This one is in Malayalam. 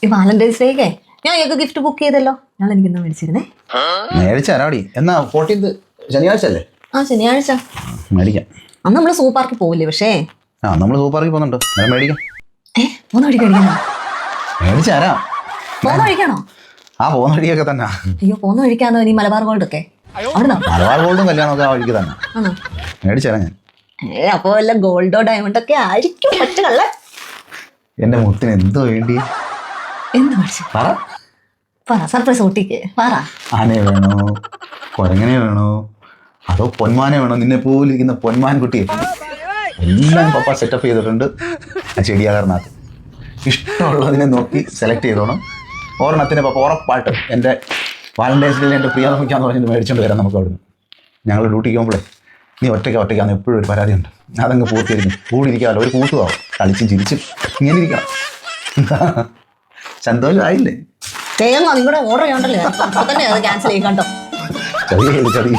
ഈ വാലന്റൈൻസ് ഡേക്കേ ഞാൻ ഞങ്ങൾക്ക് ഗിഫ്റ്റ് ബുക്ക് ചെയ്തല്ലോ. ഞാൻ എനിക്കിന്ന് മേടിച്ചിരുന്നേ. മേടിച്ചാരാടി? എന്നാ 14th ശനിയാഴ്ച അല്ലേ? ആ ശനിയാഴ്ച മേടിക്കാം. അന്ന് നമ്മള് സൂ പാർക്കിൽ പോവില്ലേ? പക്ഷേ നമ്മള് സൂ പാർക്കിൽ പോകുന്നുണ്ട്. മേടിക്കാം. പോകുന്ന വഴിക്ക് മേടിക്കണോ? മേടിച്ചാരാ? പോകുന്ന വഴിക്കാണോ? പോകുന്ന വഴിയൊക്കെ തന്നെ. അയ്യോ പോകുന്ന വഴിക്കാന്നോ ഈ മലബാർ ഗോൾഡ് ഒക്കെ? മലബാർ ഗോൾഡും കല്യാണമൊക്കെ ആ വഴിക്ക് തന്നെ. മേടിച്ചാരാ ഞാൻ? അപ്പൊ വല്ല ഗോൾഡോ ഡയമണ്ടൊക്കെ ആയിരിക്കും. പറ്റ കള്ള. എന്റെ മുത്തിന് എന്തോ വേണ്ടി? എന്ത് മേടിച്ചു? പറ സർപ്രൈസ് ഓട്ടിക്ക് പറ. ആനയെ വേണോ, കൊരങ്ങനെ വേണോ, അതോ പൊന്മാനെ വേണോ? നിന്നെ പോലിരിക്കുന്ന പൊന്മാൻ കുട്ടിയെ എല്ലാം പപ്പ സെറ്റപ്പ് ചെയ്തിട്ടുണ്ട്. ആ ചെടിയാകാരനകത്ത് ഇഷ്ടമുള്ളതിനെ നോക്കി സെലക്ട് ചെയ്തോണം. ഒരെണ്ണത്തിന് പപ്പ ഉറപ്പായിട്ടും എൻ്റെ വാലന്റൈൻസ് ഡേയിൽ എൻ്റെ പ്രിയ നോക്കിയാന്ന് പറഞ്ഞിട്ട് മേടിച്ചുകൊണ്ട് വരാം. നമുക്ക് അവിടുന്ന് ഞങ്ങൾ ഡ്യൂട്ടിക്ക് പോകുമ്പോഴേ നീ ഒറ്റയ്ക്കാന്ന് എപ്പോഴും ഒരു പരാതിയുണ്ട്. അതങ്ങ് പൂർത്തിയായിരിക്കും. കൂടിയിരിക്കാമല്ലോ, ഒരു കൂട്ടുമാവും, കളിച്ചും ചിരിച്ചും ഇങ്ങനെ ഇരിക്കണം. സന്തോഷമായില്ലേ? നിങ്ങളുടെ ഓർഡർ ചെയ്യണ്ടല്ലേ? തന്നെ അത് ക്യാൻസൽ ചെയ്യും കേട്ടോ. ചെറിയ